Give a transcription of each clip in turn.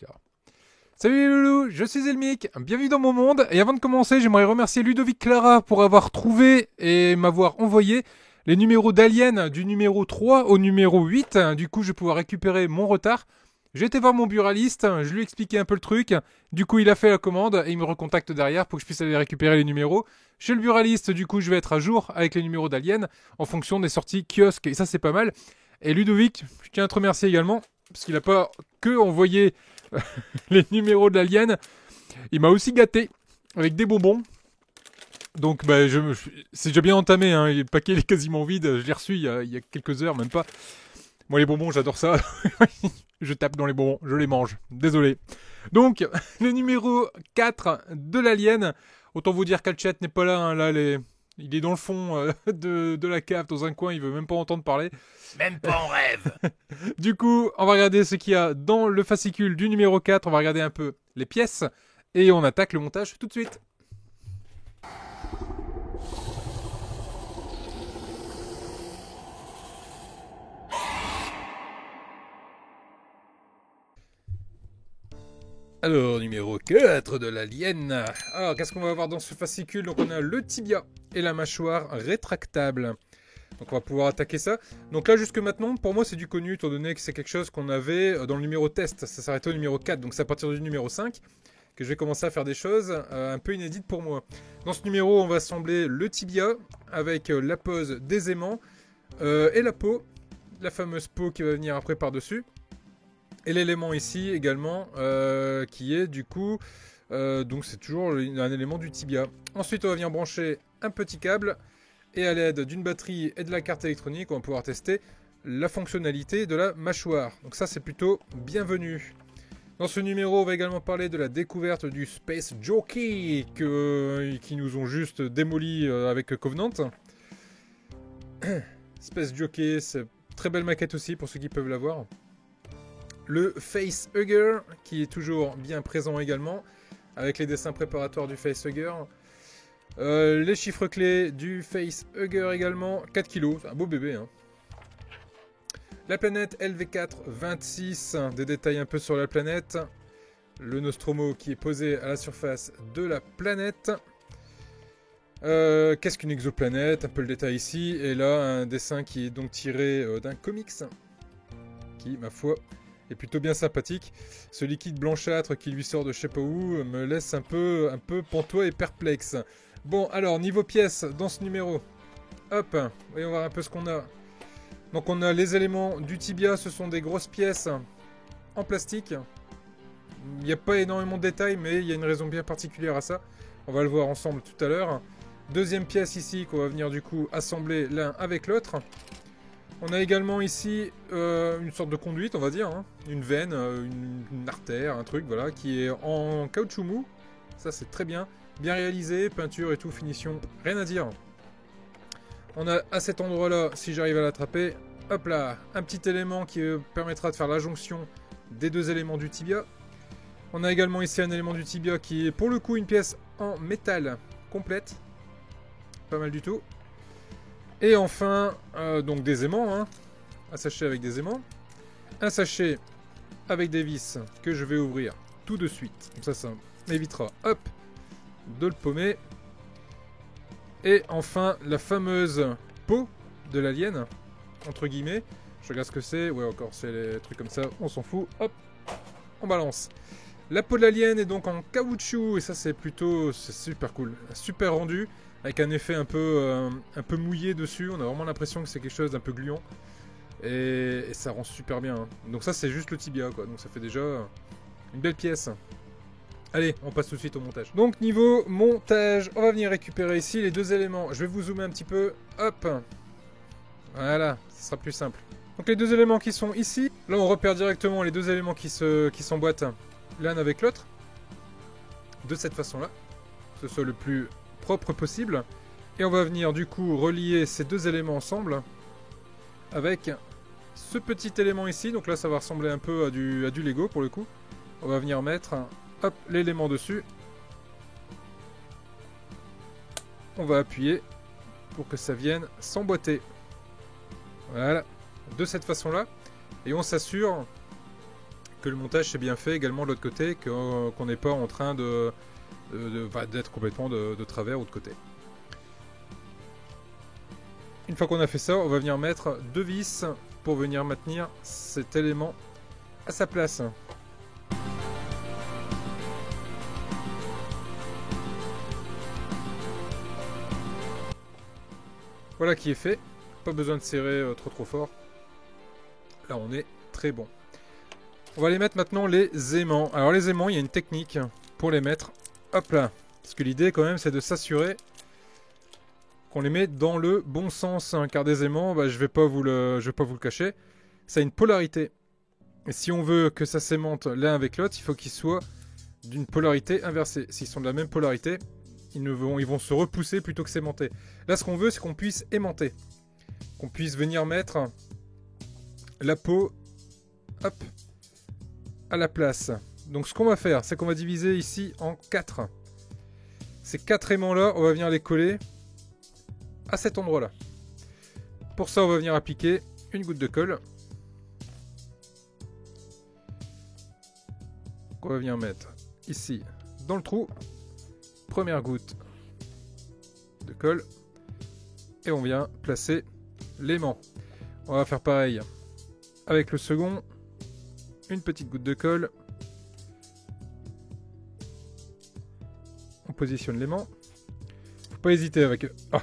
Clara. Salut les loulous, je suis Elmic, bienvenue dans mon monde. Et avant de commencer, j'aimerais remercier Ludovic Clara pour avoir trouvé et m'avoir envoyé les numéros d'Alien du numéro 3 au numéro 8. Du coup, je vais pouvoir récupérer mon retard. J'ai été voir mon buraliste, je lui ai expliqué un peu le truc. Du coup, il a fait la commande et il me recontacte derrière pour que je puisse aller récupérer les numéros. Chez le buraliste, du coup, je vais être à jour avec les numéros d'Alien en fonction des sorties kiosques. Et ça, c'est pas mal. Et Ludovic, je tiens à te remercier également parce qu'il n'a pas que envoyé les numéros de l'Alien. Il m'a aussi gâté avec des bonbons. Donc, bah, c'est déjà bien entamé. Hein. Le paquet est quasiment vide. Je l'ai reçu il y a quelques heures, même pas. Moi, les bonbons, j'adore ça. Je tape dans les bonbons, je les mange. Désolé. Donc, le numéro 4 de l'Alien. Autant vous dire qu'Alchet n'est pas là. Hein. Là, il est dans le fond de la cave, dans un coin. Il veut même pas entendre parler. Même pas en rêve. Du coup, on va regarder ce qu'il y a dans le fascicule du numéro 4. On va regarder un peu les pièces. Et on attaque le montage tout de suite. Alors, numéro 4 de l'Alien. Alors, qu'est-ce qu'on va avoir dans ce fascicule? Donc, on a le tibia et la mâchoire rétractable. Donc, on va pouvoir attaquer ça. Donc là, jusque maintenant, pour moi, c'est du connu, étant donné que c'est quelque chose qu'on avait dans le numéro test. Ça s'arrêtait au numéro 4, donc c'est à partir du numéro 5 que je vais commencer à faire des choses un peu inédites pour moi. Dans ce numéro, on va assembler le tibia avec la pose des aimants et la peau, la fameuse peau qui va venir après par-dessus. Et l'élément ici également, qui est du coup, donc c'est toujours un élément du tibia. Ensuite, on va venir brancher un petit câble. Et à l'aide d'une batterie et de la carte électronique, on va pouvoir tester la fonctionnalité de la mâchoire. Donc ça, c'est plutôt bienvenu. Dans ce numéro, on va également parler de la découverte du Space Jockey qui nous ont juste démoli avec Covenant. Space Jockey, c'est très belle maquette aussi pour ceux qui peuvent la voir. Le Face Hugger, qui est toujours bien présent également, avec les dessins préparatoires du Face Hugger. Les chiffres clés du Face Hugger également, 4 kg, c'est un beau bébé. Hein. La planète LV4-26, des détails un peu sur la planète. Le Nostromo qui est posé à la surface de la planète. Qu'est-ce qu'une exoplanète? Un peu le détail ici. Et là, un dessin qui est donc tiré d'un comics, qui, ma foi, est plutôt bien sympathique. Ce liquide blanchâtre qui lui sort de je sais pas où me laisse un peu pantois et perplexe. Bon, alors, niveau pièces, dans ce numéro, hop, voyons voir un peu ce qu'on a. Donc, on a les éléments du tibia, ce sont des grosses pièces en plastique. Il n'y a pas énormément de détails, mais il y a une raison bien particulière à ça. On va le voir ensemble tout à l'heure. Deuxième pièce ici, qu'on va venir du coup assembler l'un avec l'autre. On a également ici une sorte de conduite, on va dire, hein. Une veine, une artère, un truc, voilà, qui est en caoutchouc mou. Ça, c'est très bien. Bien réalisé, peinture et tout, finition, rien à dire. On a à cet endroit-là, si j'arrive à l'attraper, hop là, un petit élément qui permettra de faire la jonction des deux éléments du tibia. On a également ici un élément du tibia qui est pour le coup une pièce en métal complète. Pas mal du tout. Et enfin, donc des aimants, hein. Un sachet avec des aimants. Un sachet avec des vis que je vais ouvrir tout de suite. Comme ça m'évitera, hop, de le paumer. Et enfin, la fameuse peau de l'alien, entre guillemets. Je regarde ce que c'est. Ouais, encore, c'est les trucs comme ça. On s'en fout. Hop, on balance. La peau de l'alien est donc en caoutchouc. Et ça, c'est super cool. Super rendu. Avec un effet un peu mouillé dessus. On a vraiment l'impression que c'est quelque chose d'un peu gluant. Et ça rend super bien. Hein. Donc ça, c'est juste le tibia, quoi. Donc ça fait déjà une belle pièce. Allez, on passe tout de suite au montage. Donc niveau montage, on va venir récupérer ici les deux éléments. Je vais vous zoomer un petit peu. Hop. Voilà, ce sera plus simple. Donc les deux éléments qui sont ici. Là, on repère directement les deux éléments qui s'emboîtent l'un avec l'autre. De cette façon-là. Que ce soit le plus propre possible. Et on va venir du coup relier ces deux éléments ensemble. Avec ce petit élément ici. Donc là, ça va ressembler un peu à du Lego pour le coup. On va venir mettre... hop, l'élément dessus. On va appuyer pour que ça vienne s'emboîter. Voilà, de cette façon-là. Et on s'assure que le montage c'est bien fait également de l'autre côté, qu'on n'est pas en train d'être complètement de travers ou de côté. Une fois qu'on a fait ça, on va venir mettre 2 vis pour venir maintenir cet élément à sa place. Voilà qui est fait. Pas besoin de serrer trop fort. Là on est très bon. On va aller mettre maintenant les aimants. Alors les aimants, il y a une technique pour les mettre. Hop là. Parce que l'idée quand même c'est de s'assurer qu'on les met dans le bon sens. Hein, car des aimants, bah, je vais pas vous le cacher. Ça a une polarité. Et si on veut que ça s'aimante l'un avec l'autre, il faut qu'ils soient d'une polarité inversée. S'ils sont de la même polarité, ils vont se repousser plutôt que s'aimanter. Là ce qu'on veut c'est qu'on puisse aimanter. Qu'on puisse venir mettre la peau, hop, à la place. Donc ce qu'on va faire, c'est qu'on va diviser ici en 4. Ces 4 aimants là, on va venir les coller à cet endroit là. Pour ça on va venir appliquer une goutte de colle. On va venir mettre ici dans le trou. Première goutte de colle. Et on vient placer l'aimant. On va faire pareil avec le second. Une petite goutte de colle. On positionne l'aimant. Faut pas hésiter avec... Ah.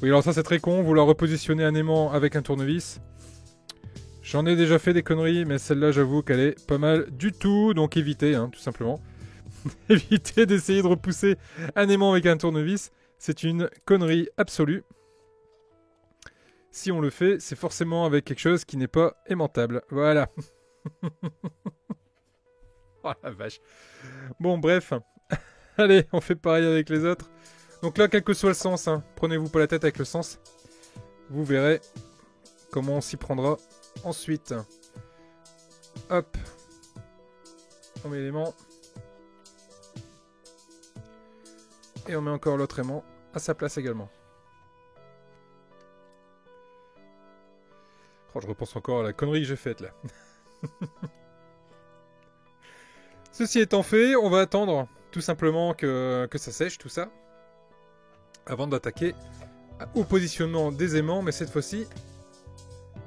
Oui, alors ça c'est très con, vouloir repositionner un aimant avec un tournevis. J'en ai déjà fait des conneries, mais celle-là j'avoue qu'elle est pas mal du tout. Donc évitez, hein, tout simplement. Évitez d'essayer de repousser un aimant avec un tournevis. C'est une connerie absolue. Si on le fait, c'est forcément avec quelque chose qui n'est pas aimantable. Voilà. Oh la vache. Bon, bref. Allez, on fait pareil avec les autres. Donc là, quel que soit le sens, hein, prenez-vous pas la tête avec le sens. Vous verrez comment on s'y prendra ensuite. Hop. On met l'aimant. Et on met encore l'autre aimant à sa place également. Oh, je repense encore à la connerie que j'ai faite là. Ceci étant fait, on va attendre tout simplement que ça sèche tout ça. Avant d'attaquer au positionnement des aimants, mais cette fois-ci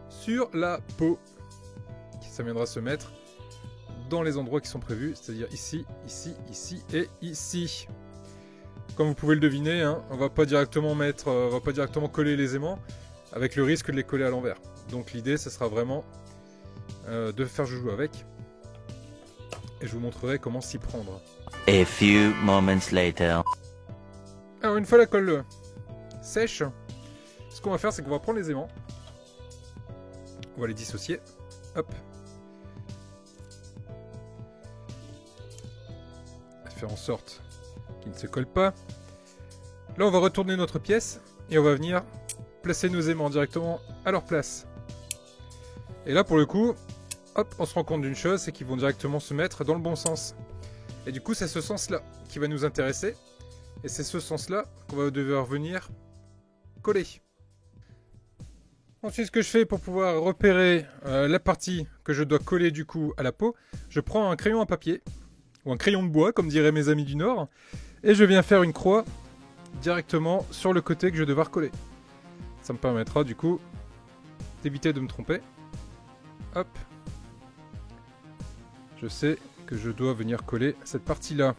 sur la peau. Ça viendra se mettre dans les endroits qui sont prévus, c'est-à-dire ici, ici, ici et ici. Comme vous pouvez le deviner, hein, on va pas directement coller les aimants avec le risque de les coller à l'envers. Donc l'idée, ce sera vraiment de faire joujou avec. Et je vous montrerai comment s'y prendre. A few moments later. Alors une fois la colle sèche, ce qu'on va faire, c'est qu'on va prendre les aimants. On va les dissocier. Hop. Faire en sorte qu'ils ne se collent pas. Là, on va retourner notre pièce et on va venir placer nos aimants directement à leur place. Et là, pour le coup, hop, on se rend compte d'une chose, c'est qu'ils vont directement se mettre dans le bon sens. Et du coup, c'est ce sens-là qui va nous intéresser. Et c'est ce sens-là qu'on va devoir venir coller. Ensuite, ce que je fais pour pouvoir repérer la partie que je dois coller du coup à la peau, je prends un crayon à papier, ou un crayon de bois, comme diraient mes amis du Nord, et je viens faire une croix directement sur le côté que je vais devoir coller. Ça me permettra du coup d'éviter de me tromper. Hop. Je sais que je dois venir coller cette partie-là.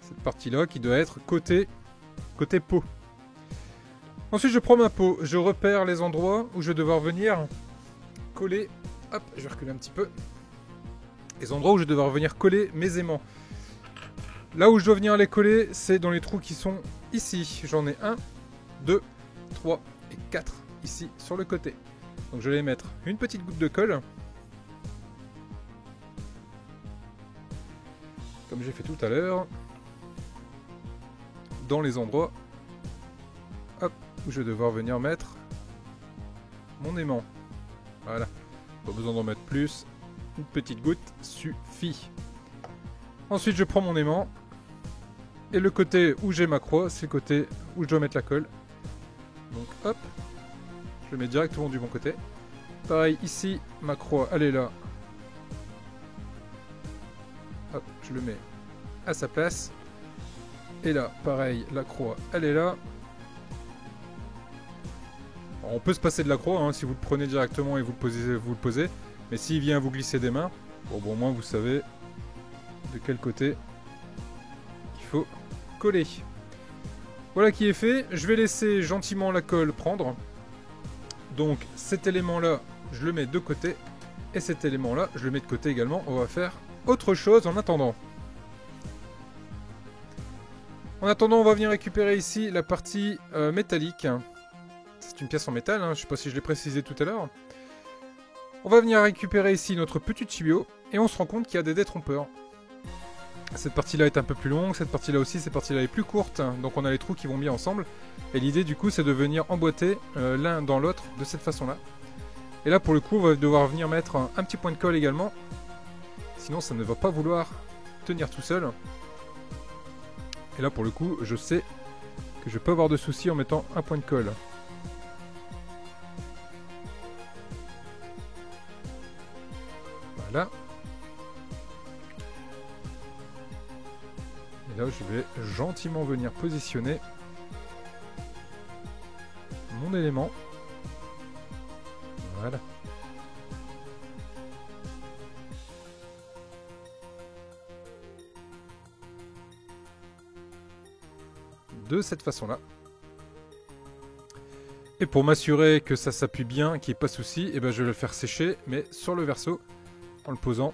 Cette partie-là qui doit être côté peau. Ensuite, je prends ma peau, je repère les endroits où je vais devoir venir coller. Hop, je vais reculer un petit peu. Les endroits où je vais devoir venir coller mes aimants. Là où je dois venir les coller, c'est dans les trous qui sont ici. J'en ai 1, 2, 3 et 4 ici sur le côté. Donc je vais mettre une petite goutte de colle. Comme j'ai fait tout à l'heure. Dans les endroits hop, où je vais devoir venir mettre mon aimant. Voilà. Pas besoin d'en mettre plus. Une petite goutte suffit. Ensuite, je prends mon aimant. Et le côté où j'ai ma croix, c'est le côté où je dois mettre la colle. Donc hop. Je le mets directement du bon côté. Pareil, ici, ma croix, elle est là. Hop, je le mets à sa place. Et là, pareil, la croix, elle est là. Alors, on peut se passer de la croix, hein, si vous le prenez directement et vous le posez. Mais s'il vient vous glisser des mains, bon, au moins vous savez de quel côté il faut coller. Voilà qui est fait. Je vais laisser gentiment la colle prendre. Donc cet élément-là, je le mets de côté. Et cet élément-là, je le mets de côté également. On va faire autre chose en attendant. En attendant, on va venir récupérer ici la partie métallique. C'est une pièce en métal, hein, je ne sais pas si je l'ai précisé tout à l'heure. On va venir récupérer ici notre petit tuyau. Et on se rend compte qu'il y a des détrompeurs. Cette partie-là est un peu plus longue, cette partie-là aussi, cette partie-là est plus courte. Donc on a les trous qui vont bien ensemble. Et l'idée du coup, c'est de venir emboîter l'un dans l'autre de cette façon-là. Et là, pour le coup, on va devoir venir mettre un petit point de colle également. Sinon, ça ne va pas vouloir tenir tout seul. Et là, pour le coup, je sais que je peux avoir de soucis en mettant un point de colle. Voilà. Et là, je vais gentiment venir positionner mon élément. Voilà. De cette façon-là. Et pour m'assurer que ça s'appuie bien, qu'il n'y ait pas de souci, et ben je vais le faire sécher, mais sur le verso, en le posant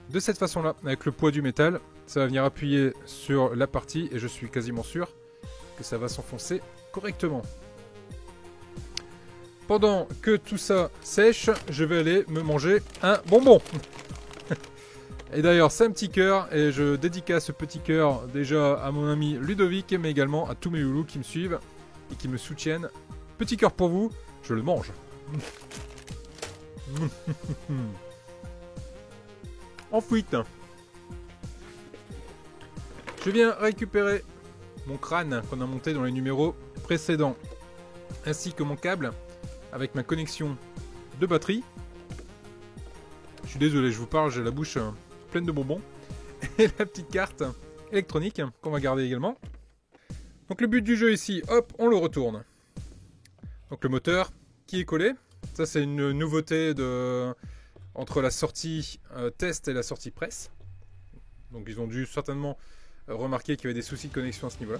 de cette façon-là. Avec le poids du métal, ça va venir appuyer sur la partie, et je suis quasiment sûr que ça va s'enfoncer correctement. Pendant que tout ça sèche, je vais aller me manger un bonbon. Et d'ailleurs, c'est un petit cœur, et je dédicace ce petit cœur déjà à mon ami Ludovic, mais également à tous mes loulous qui me suivent et qui me soutiennent. Petit cœur pour vous, je le mange. En fuite. Je viens récupérer mon crâne qu'on a monté dans les numéros précédents, ainsi que mon câble avec ma connexion de batterie. Je suis désolé, je vous parle, j'ai la bouche pleine de bonbons. Et la petite carte électronique qu'on va garder également. Donc le but du jeu ici, hop, on le retourne. Donc le moteur qui est collé. Ça c'est une nouveauté entre la sortie test et la sortie presse. Donc ils ont dû certainement remarquer qu'il y avait des soucis de connexion à ce niveau-là.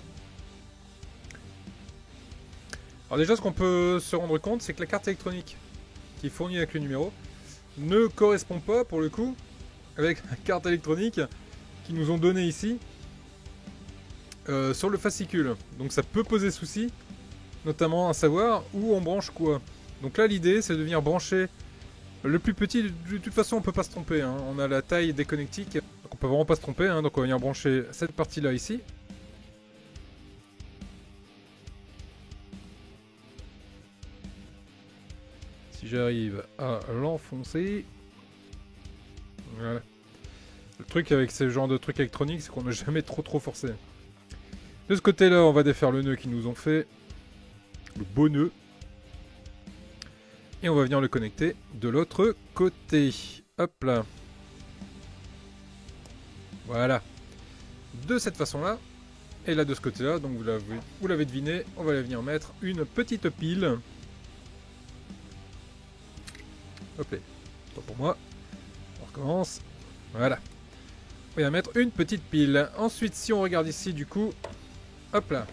Alors déjà ce qu'on peut se rendre compte, c'est que la carte électronique qui est fournie avec le numéro ne correspond pas pour le coup avec la carte électronique qu'ils nous ont donnée ici sur le fascicule. Donc ça peut poser souci, notamment à savoir où on branche quoi. Donc là l'idée c'est de venir brancher le plus petit. De toute façon on peut pas se tromper, hein. On a la taille des connectiques, donc on peut vraiment pas se tromper, hein. Donc on va venir brancher cette partie là ici. Si j'arrive à l'enfoncer. Voilà. Le truc avec ce genre de trucs électroniques, c'est qu'on n'a jamais trop forcé. De ce côté-là, on va défaire le nœud qu'ils nous ont fait. Le beau nœud. Et on va venir le connecter de l'autre côté. Hop là. Voilà. De cette façon-là. Et là, de ce côté-là, donc vous l'avez deviné, on va venir mettre une petite pile. Hop là. Pas pour moi. On recommence. Voilà. On va mettre une petite pile. Ensuite, si on regarde ici, du coup, hop là.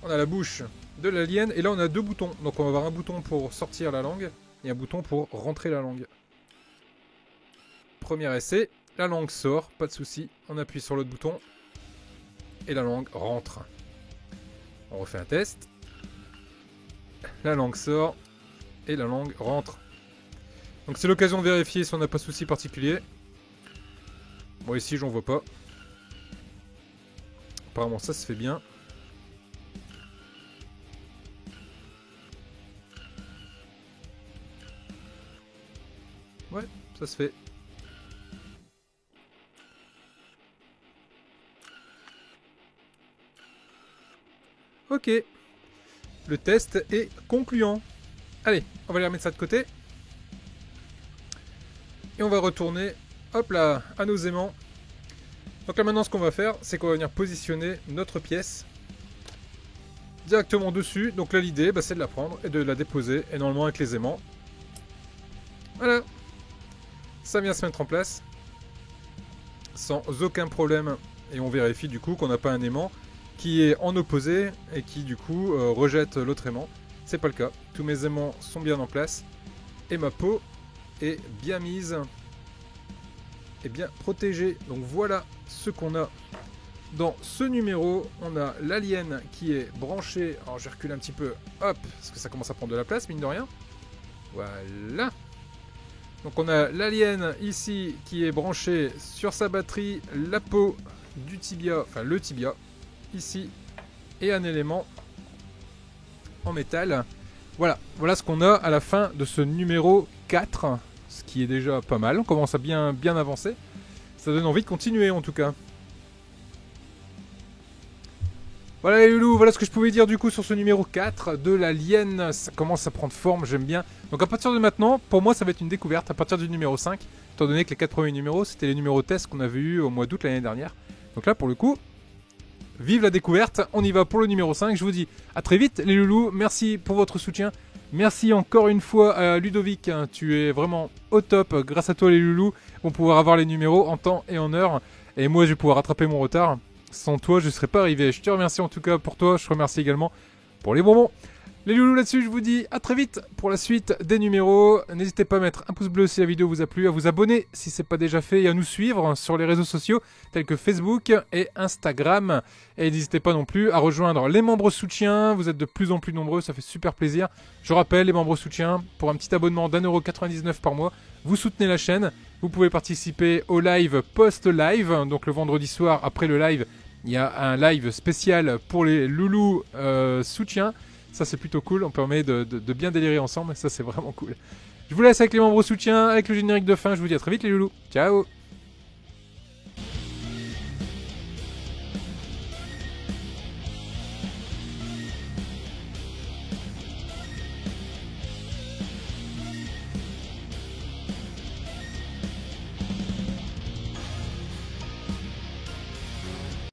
On a la bouche de l'alien. Et là, on a deux boutons. Donc, on va avoir un bouton pour sortir la langue et un bouton pour rentrer la langue. Premier essai. La langue sort. Pas de souci. On appuie sur l'autre bouton. Et la langue rentre. On refait un test. La langue sort. Et la langue rentre. Donc c'est l'occasion de vérifier si on n'a pas de souci particulier. Bon ici j'en vois pas. Apparemment ça se fait bien. Ouais, ça se fait. Ok. Le test est concluant. Allez, on va aller remettre ça de côté. Et on va retourner, hop là, à nos aimants. Donc là maintenant ce qu'on va faire, c'est qu'on va venir positionner notre pièce directement dessus. Donc là l'idée c'est de la prendre et de la déposer, et normalement avec les aimants. Voilà. Ça vient se mettre en place sans aucun problème. Et on vérifie du coup qu'on n'a pas un aimant qui est en opposé et qui du coup rejette l'autre aimant. C'est pas le cas. Tous mes aimants sont bien en place. Et ma peau est bien mise et bien protégée. Donc voilà ce qu'on a dans ce numéro. On a l'alien qui est branché. Alors je recule un petit peu, hop, parce que ça commence à prendre de la place, mine de rien. Voilà. Donc on a l'alien ici qui est branché sur sa batterie, la peau du tibia, enfin le tibia, ici, et un élément en métal. Voilà, voilà ce qu'on a à la fin de ce numéro 4, ce qui est déjà pas mal. On commence à bien avancer. Ça donne envie de continuer en tout cas. Voilà les loulous, voilà ce que je pouvais dire du coup sur ce numéro 4 de l'alien. Ça commence à prendre forme, j'aime bien. Donc à partir de maintenant, pour moi ça va être une découverte à partir du numéro 5. Étant donné que les 4 premiers numéros, c'était les numéros tests qu'on avait eu au mois d'août l'année dernière. Donc là pour le coup, vive la découverte, on y va pour le numéro 5. Je vous dis à très vite les loulous, merci pour votre soutien. Merci encore une fois à Ludovic, tu es vraiment au top. Grâce à toi les loulous, on va pouvoir avoir les numéros en temps et en heure. Et moi je vais pouvoir rattraper mon retard. Sans toi je ne serais pas arrivé. Je te remercie en tout cas pour toi, je te remercie également pour les bonbons. Les loulous là-dessus, je vous dis à très vite pour la suite des numéros. N'hésitez pas à mettre un pouce bleu si la vidéo vous a plu, à vous abonner si ce n'est pas déjà fait et à nous suivre sur les réseaux sociaux tels que Facebook et Instagram. Et n'hésitez pas non plus à rejoindre les membres soutiens. Vous êtes de plus en plus nombreux, ça fait super plaisir. Je rappelle, les membres soutiens, pour un petit abonnement d'1,99€ par mois, vous soutenez la chaîne. Vous pouvez participer au live post-live, donc le vendredi soir après le live. Il y a un live spécial pour les loulous soutiens. Ça c'est plutôt cool, on permet de bien délirer ensemble, ça c'est vraiment cool. Je vous laisse avec les membres soutiens, avec le générique de fin, je vous dis à très vite les loulous. Ciao.